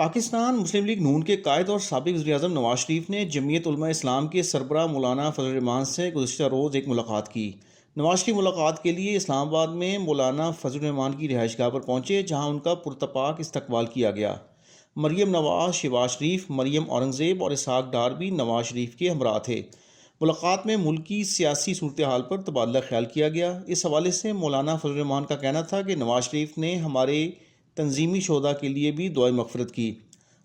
پاکستان مسلم league نون کے قائد اور سابق وزیر اعظم نواز شریف نے جمعیت علماء اسلام کے سربراہ مولانا فضل الرحمان سے گزشتہ روز ایک ملاقات کی۔ نواز شریف ملاقات کے لیے اسلام آباد میں مولانا فضل الرحمان کی رہائش گاہ پر پہنچے، جہاں ان کا پرتپاک استقبال کیا گیا۔ مریم نواز، شہباز شریف، مریم اورنگزیب اور اسحاق ڈار بھی نواز شریف کے ہمراہ تھے۔ ملاقات میں ملک کی سیاسی صورتحال پر تبادلہ خیال کیا گیا۔ اس حوالے سے مولانا فضل الرحمان کا کہنا تھا کہ نواز شریف نے ہمارے تنظیمی شہداء کے لیے بھی دعائے مغفرت کی۔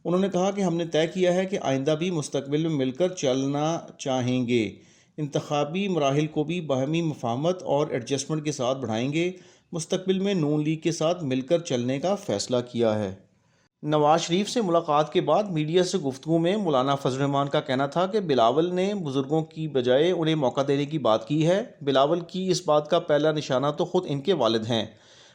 انہوں نے کہا کہ ہم نے طے کیا ہے کہ آئندہ بھی مستقبل میں مل کر چلنا چاہیں گے، انتخابی مراحل کو بھی باہمی مفاہمت اور ایڈجسٹمنٹ کے ساتھ بڑھائیں گے۔ مستقبل میں نون لیگ کے ساتھ مل کر چلنے کا فیصلہ کیا ہے۔ نواز شریف سے ملاقات کے بعد میڈیا سے گفتگو میں مولانا فضل الرحمان کا کہنا تھا کہ بلاول نے بزرگوں کی بجائے انہیں موقع دینے کی بات کی ہے۔ بلاول کی اس بات کا پہلا نشانہ تو خود ان کے والد ہیں۔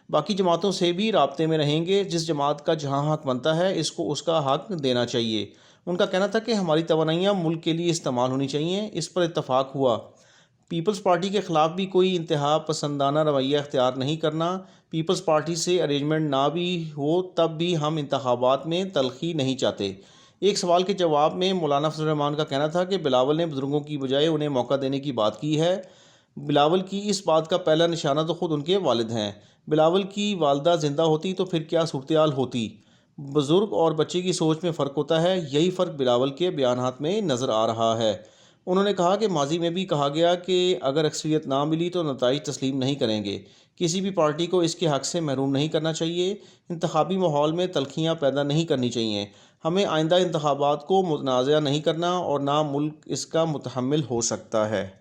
باقی جماعتوں سے بھی رابطے میں رہیں گے۔ جس جماعت کا جہاں حق بنتا ہے اس کو اس کا حق دینا چاہیے۔ ان کا کہنا تھا کہ ہماری توانائیاں ملک کے لیے استعمال ہونی چاہیے۔ اس پر اتفاق ہوا۔ پیپلز پارٹی کے خلاف بھی کوئی انتہا پسندانہ رویہ اختیار نہیں کرنا۔ پیپلز پارٹی سے ارینجمنٹ نہ بھی ہو تب بھی ہم انتخابات میں تلخی نہیں چاہتے۔ ایک سوال کے جواب میں مولانا فضل الرحمان کا کہنا تھا کہ بلاول نے بزرگوں کی بجائے انہیں موقع دینے کی بات کی ہے۔ بلاول کی اس بات کا پہلا نشانہ تو خود ان کے والد ہیں۔ بلاول کی والدہ زندہ ہوتی تو پھر کیا صورتحال ہوتی؟ بزرگ اور بچے کی سوچ میں فرق ہوتا ہے۔ یہی فرق بلاول کے بیانات میں نظر آ رہا ہے۔ انہوں نے کہا کہ ماضی میں بھی کہا گیا کہ اگر اکثریت نہ ملی تو نتائج تسلیم نہیں کریں گے۔ کسی بھی پارٹی کو اس کے حق سے محروم نہیں کرنا چاہیے۔ انتخابی ماحول میں تلخیاں پیدا نہیں کرنی چاہیے۔ ہمیں آئندہ انتخابات کو متنازع نہیں کرنا اور نہ ملک اس کا متحمل ہو سکتا ہے۔